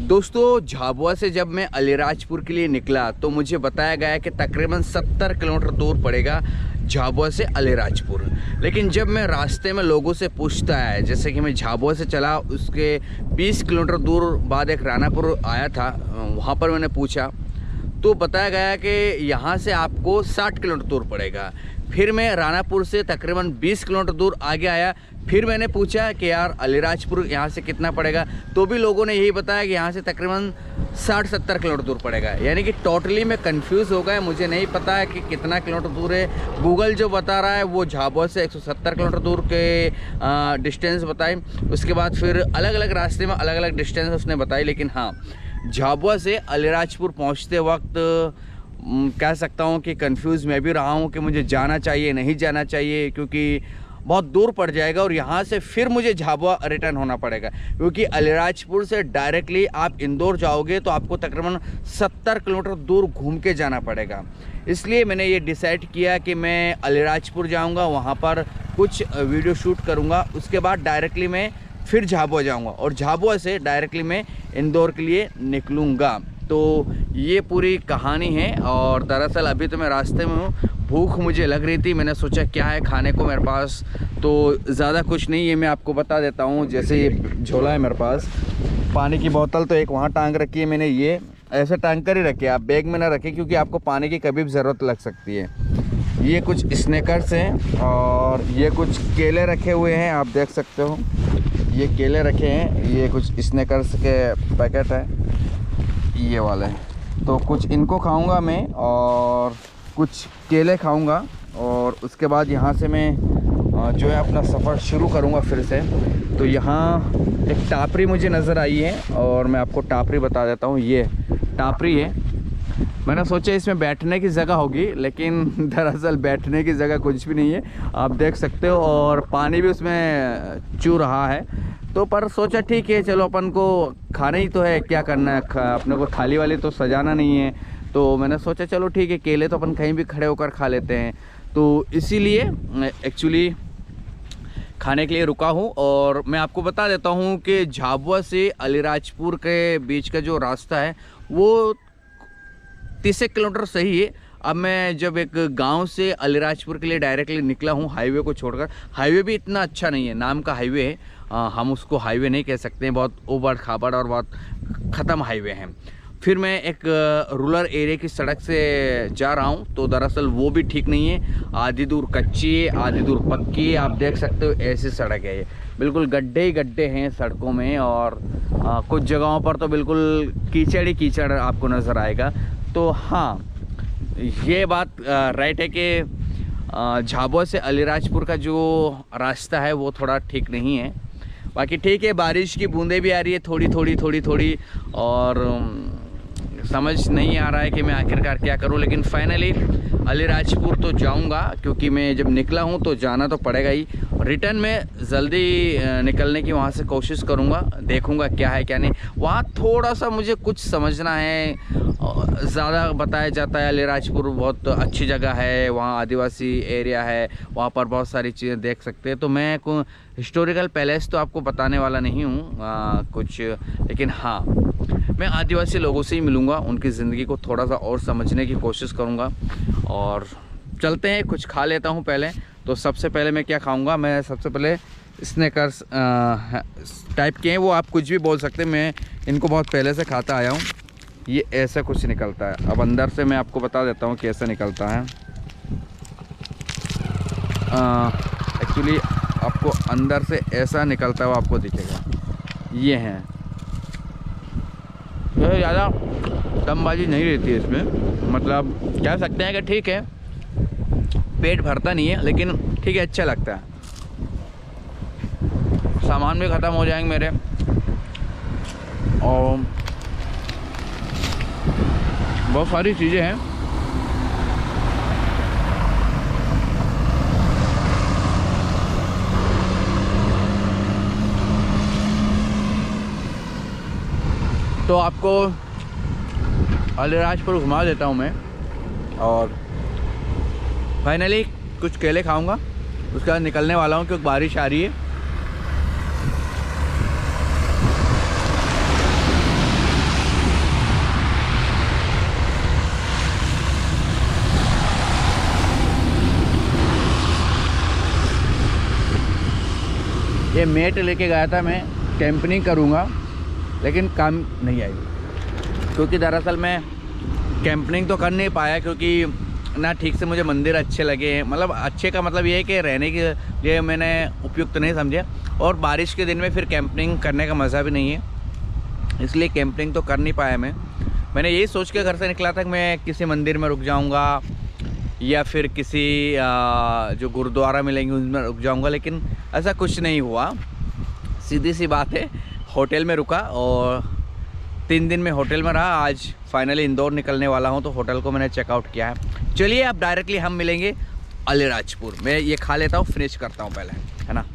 दोस्तों, झाबुआ से जब मैं अलीराजपुर के लिए निकला तो मुझे बताया गया कि तकरीबन 70 किलोमीटर दूर पड़ेगा झाबुआ से अलीराजपुर। लेकिन जब मैं रास्ते में लोगों से पूछता है, जैसे कि मैं झाबुआ से चला, उसके 20 किलोमीटर दूर बाद एक रानापुर आया था, वहाँ पर मैंने पूछा तो बताया गया कि यहाँ से आपको 60 किलोमीटर दूर पड़ेगा। फिर मैं रानापुर से तकरीबन 20 किलोमीटर दूर आगे आया, फिर मैंने पूछा कि यार अलीराजपुर यहाँ से कितना पड़ेगा, तो भी लोगों ने यही बताया कि यहाँ से तकरीबन 60-70 किलोमीटर दूर पड़ेगा। यानी कि टोटली मैं कंफ्यूज हो गया, मुझे नहीं पता है कि कितना किलोमीटर दूर है। गूगल जो बता रहा है वो झाबुआ से 170 किलोमीटर दूर के डिस्टेंस बताई। उसके बाद फिर अलग अलग रास्ते में अलग अलग डिस्टेंस उसने बताई। लेकिन हाँ, झाबुआ से अलीराजपुर पहुँचते वक्त कह सकता हूँ कि कंफ्यूज मैं भी रहा हूँ कि मुझे जाना चाहिए नहीं जाना चाहिए, क्योंकि बहुत दूर पड़ जाएगा और यहाँ से फिर मुझे झाबुआ रिटर्न होना पड़ेगा। क्योंकि अलीराजपुर से डायरेक्टली आप इंदौर जाओगे तो आपको तकरीबन 70 किलोमीटर दूर घूम के जाना पड़ेगा। इसलिए मैंने ये डिसाइड किया कि मैं अलीराजपुर जाऊँगा, वहाँ पर कुछ वीडियो शूट करूँगा, उसके बाद डायरेक्टली मैं फिर झाबुआ जाऊँगा और झाबुआ से डायरेक्टली मैं इंदौर के लिए निकलूँगा। तो ये पूरी कहानी है। और दरअसल अभी तो मैं रास्ते में हूँ, भूख मुझे लग रही थी, मैंने सोचा क्या है खाने को मेरे पास, तो ज़्यादा कुछ नहीं है, मैं आपको बता देता हूँ। जैसे ये झोला है मेरे पास, पानी की बोतल तो एक वहाँ टांग रखी है मैंने, ये ऐसे टांग कर ही रखे, आप बैग में ना रखें क्योंकि आपको पानी की कभी भी ज़रूरत लग सकती है। ये कुछ स्नैकर्स हैं और ये कुछ केले रखे हुए हैं, आप देख सकते हो, ये केले रखे हैं, ये कुछ स्नैकर्स के पैकेट है ये वाले। तो कुछ इनको खाऊंगा मैं और कुछ केले खाऊंगा और उसके बाद यहाँ से मैं जो है अपना सफ़र शुरू करूँगा फिर से। तो यहाँ एक टापरी मुझे नज़र आई है और मैं आपको टापरी बता देता हूँ। ये टापरी है, मैंने सोचा इसमें बैठने की जगह होगी, लेकिन दरअसल बैठने की जगह कुछ भी नहीं है, आप देख सकते हो, और पानी भी उसमें चू रहा है। तो पर सोचा ठीक है, चलो अपन को खाना ही तो है, क्या करना है, अपने को थाली वाली तो सजाना नहीं है। तो मैंने सोचा चलो ठीक है, केले तो अपन कहीं भी खड़े होकर खा लेते हैं। तो इसीलिए एक्चुअली खाने के लिए रुका हूँ। और मैं आपको बता देता हूँ कि झाबुआ से अलीराजपुर के बीच का जो रास्ता है वो 30 किलोमीटर सही है। अब मैं जब एक गांव से अलीराजपुर के लिए डायरेक्टली निकला हूं हाईवे को छोड़कर, हाईवे भी इतना अच्छा नहीं है, नाम का हाईवे है, हम उसको हाईवे नहीं कह सकते हैं, बहुत ऊबड़ खाबड़ और बहुत ख़त्म हाईवे हैं। फिर मैं एक रूरल एरिया की सड़क से जा रहा हूं, तो दरअसल वो भी ठीक नहीं है, आधी दूर कच्ची है आधी दूर पक्की है, आप देख सकते हो ऐसी सड़क है ये, बिल्कुल गड्ढे ही गड्ढे हैं सड़कों में। और कुछ जगहों पर तो बिल्कुल कीचड़ ही कीचड़ आपको नज़र आएगा। तो हाँ, ये बात राइट है कि झाबुआ से अलीराजपुर का जो रास्ता है वो थोड़ा ठीक नहीं है। बाकी ठीक है, बारिश की बूंदें भी आ रही है थोड़ी थोड़ी और समझ नहीं आ रहा है कि मैं आखिरकार क्या करूं। लेकिन फाइनली अलीराजपुर तो जाऊंगा, क्योंकि मैं जब निकला हूं तो जाना तो पड़ेगा ही। रिटर्न में जल्दी निकलने की वहां से कोशिश करूंगा, देखूंगा क्या है क्या नहीं। वहां थोड़ा सा मुझे कुछ समझना है, ज़्यादा बताया जाता है अलीराजपुर बहुत अच्छी जगह है, वहाँ आदिवासी एरिया है, वहाँ पर बहुत सारी चीज़ें देख सकते हैं। तो मैं हिस्टोरिकल पैलेस तो आपको बताने वाला नहीं हूँ कुछ, लेकिन हाँ, मैं आदिवासी लोगों से ही मिलूँगा, उनकी ज़िंदगी को थोड़ा सा और समझने की कोशिश करूँगा। और चलते हैं, कुछ खा लेता हूँ पहले। तो सबसे पहले मैं क्या खाऊँगा, मैं सबसे पहले स्नैकर्स टाइप के हैं, वो आप कुछ भी बोल सकते हैं, मैं इनको बहुत पहले से खाता आया हूँ। ये ऐसा कुछ निकलता है, अब अंदर से मैं आपको बता देता हूँ कैसे निकलता है। एक्चुअली आपको अंदर से ऐसा निकलता हुआ आपको दिखेगा, ये हैं। तो ज़्यादा दमबाजी नहीं रहती है इसमें, मतलब कह सकते हैं कि ठीक है, पेट भरता नहीं है, लेकिन ठीक है, अच्छा लगता है। सामान भी ख़त्म हो जाएंगे मेरे, और बहुत सारी चीज़ें हैं। तो आपको अलीराजपुर घुमा देता हूँ मैं, और फाइनली कुछ केले खाऊंगा, उसके बाद निकलने वाला हूँ क्योंकि बारिश आ रही है। ये मेट लेके गया था, मैं कैंपिंग करूँगा लेकिन काम नहीं आई, क्योंकि दरअसल मैं कैंपिंग तो कर नहीं पाया क्योंकि ना ठीक से मुझे मंदिर अच्छे लगे। मतलब अच्छे का मतलब ये है कि रहने के लिए मैंने उपयुक्त नहीं समझे, और बारिश के दिन में फिर कैंपिंग करने का मज़ा भी नहीं है, इसलिए कैंपिंग तो कर नहीं पाया मैंने यही सोच के घर से निकला था कि मैं किसी मंदिर में रुक जाऊंगा या फिर किसी जो गुरुद्वारा मिलेंगे उनमें रुक जाऊंगा, लेकिन ऐसा कुछ नहीं हुआ। सीधी सी बात है, होटल में रुका और 3 दिन में होटल में रहा। आज फाइनली इंदौर निकलने वाला हूं, तो होटल को मैंने चेकआउट किया है। चलिए अब डायरेक्टली हम मिलेंगे अलीराजपुर। मैं ये खा लेता हूँ, फिनिश करता हूँ पहले, है ना।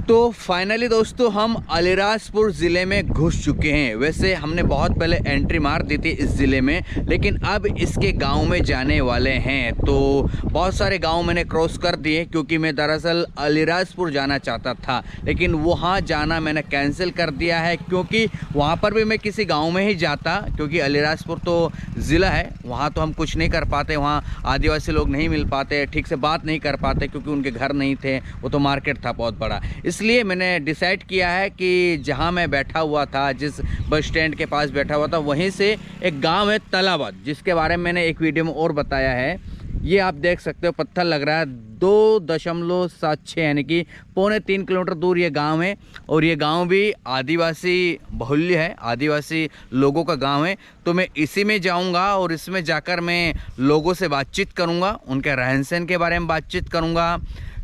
तो फाइनली दोस्तों हम अलीराजपुर ज़िले में घुस चुके हैं। वैसे हमने बहुत पहले एंट्री मार दी थी इस ज़िले में, लेकिन अब इसके गांव में जाने वाले हैं। तो बहुत सारे गांव मैंने क्रॉस कर दिए क्योंकि मैं दरअसल अलीराजपुर जाना चाहता था, लेकिन वहां जाना मैंने कैंसिल कर दिया है, क्योंकि वहां पर भी मैं किसी गाँव में ही जाता, क्योंकि अलीराजपुर तो ज़िला है, वहाँ तो हम कुछ नहीं कर पाते, वहाँ आदिवासी लोग नहीं मिल पाते, ठीक से बात नहीं कर पाते क्योंकि उनके घर नहीं थे, वो तो मार्केट था बहुत बड़ा। इसलिए मैंने डिसाइड किया है कि जहाँ मैं बैठा हुआ था, जिस बस स्टैंड के पास बैठा हुआ था, वहीं से एक गांव है तलावद, जिसके बारे में मैंने एक वीडियो में और बताया है। ये आप देख सकते हो, पत्थर लग रहा है, 2.76 यानी कि 2.25 किलोमीटर दूर ये गांव है। और ये गांव भी आदिवासी बहुल्य है, आदिवासी लोगों का गांव है। तो मैं इसी में जाऊंगा और इसमें जाकर मैं लोगों से बातचीत करूंगा, उनके रहन सहन के बारे में बातचीत करूंगा,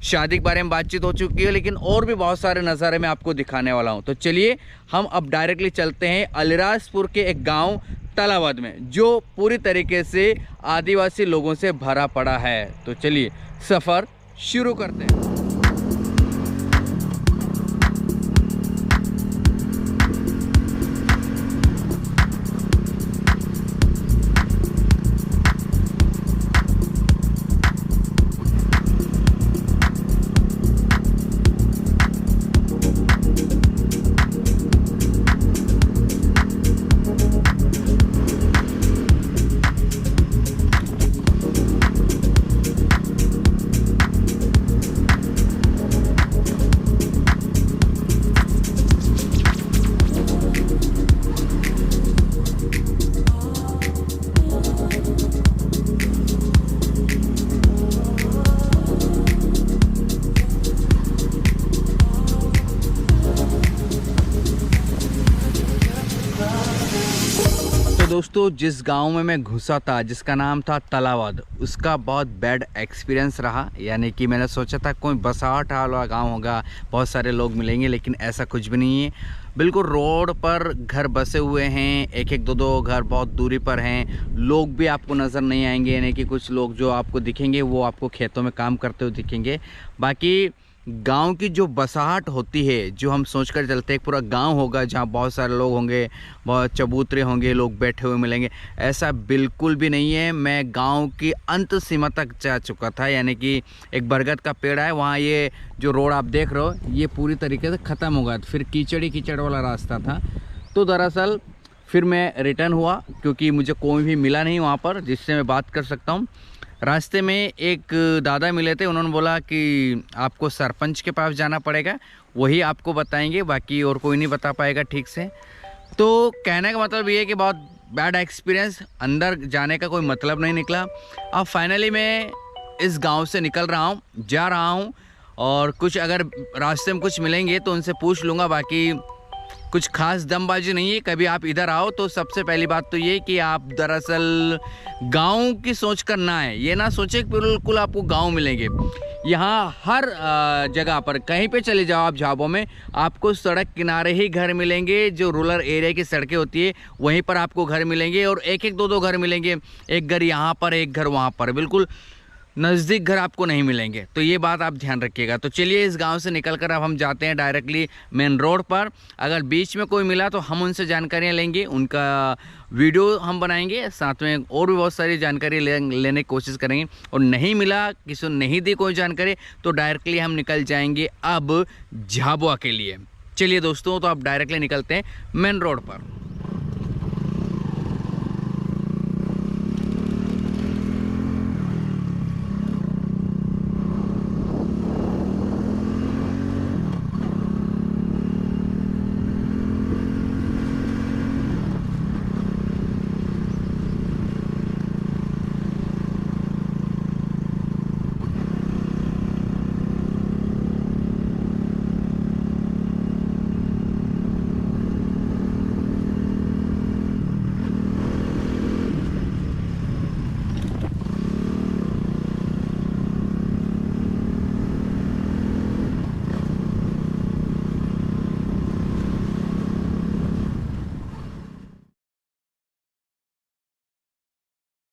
शादी के बारे में बातचीत हो चुकी है, लेकिन और भी बहुत सारे नज़ारे मैं आपको दिखाने वाला हूं। तो चलिए हम अब डायरेक्टली चलते हैं अलीराजपुर के एक गांव तलावद में, जो पूरी तरीके से आदिवासी लोगों से भरा पड़ा है। तो चलिए सफ़र शुरू करते हैं। दोस्तों जिस गांव में मैं घुसा था, जिसका नाम था तलावद, उसका बहुत बैड एक्सपीरियंस रहा। यानी कि मैंने सोचा था कोई बसाहट वाला गांव होगा, बहुत सारे लोग मिलेंगे, लेकिन ऐसा कुछ भी नहीं है। बिल्कुल रोड पर घर बसे हुए हैं, एक एक दो घर बहुत दूरी पर हैं। लोग भी आपको नज़र नहीं आएंगे, यानी कि कुछ लोग जो आपको दिखेंगे वो आपको खेतों में काम करते हुए दिखेंगे। बाकी गांव की जो बसाहट होती है, जो हम सोचकर चलते हैं पूरा गांव होगा जहां बहुत सारे लोग होंगे, बहुत चबूतरे होंगे, लोग बैठे हुए मिलेंगे, ऐसा बिल्कुल भी नहीं है। मैं गांव की अंत सीमा तक जा चुका था, यानी कि एक बरगद का पेड़ है, वहां ये जो रोड आप देख रहे हो ये पूरी तरीके से ख़त्म हो गया, फिर कीचड़ ही कीचड़ वाला रास्ता था। तो दरअसल फिर मैं रिटर्न हुआ क्योंकि मुझे कोई भी मिला नहीं वहाँ पर जिससे मैं बात कर सकता हूँ। रास्ते में एक दादा मिले थे, उन्होंने बोला कि आपको सरपंच के पास जाना पड़ेगा, वही आपको बताएंगे, बाकी और कोई नहीं बता पाएगा ठीक से। तो कहने का मतलब ये है कि बहुत बैड एक्सपीरियंस, अंदर जाने का कोई मतलब नहीं निकला। अब फाइनली मैं इस गांव से निकल रहा हूँ, जा रहा हूँ, और कुछ अगर रास्ते में कुछ मिलेंगे तो उनसे पूछ लूँगा। बाकी कुछ खास दमबाजी नहीं है। कभी आप इधर आओ तो सबसे पहली बात तो ये कि आप दरअसल गांव की सोच कर ना आए, ये ना सोचे कि बिल्कुल आपको गांव मिलेंगे। यहाँ हर जगह पर कहीं पे चले जाओ आप झाबों में, आपको सड़क किनारे ही घर मिलेंगे। जो रूरल एरिया की सड़कें होती है वहीं पर आपको घर मिलेंगे, और एक एक दो घर मिलेंगे, एक घर यहाँ पर एक घर वहाँ पर, बिल्कुल नज़दीक घर आपको नहीं मिलेंगे। तो ये बात आप ध्यान रखिएगा। तो चलिए इस गांव से निकलकर अब हम जाते हैं डायरेक्टली मेन रोड पर। अगर बीच में कोई मिला तो हम उनसे जानकारियां लेंगे, उनका वीडियो हम बनाएंगे, साथ में और भी बहुत सारी जानकारी लेने की कोशिश करेंगे। और नहीं मिला, किसी ने नहीं दी कोई जानकारी, तो डायरेक्टली हम निकल जाएंगे अब झाबुआ के लिए। चलिए दोस्तों, तो आप डायरेक्टली निकलते हैं मेन रोड पर।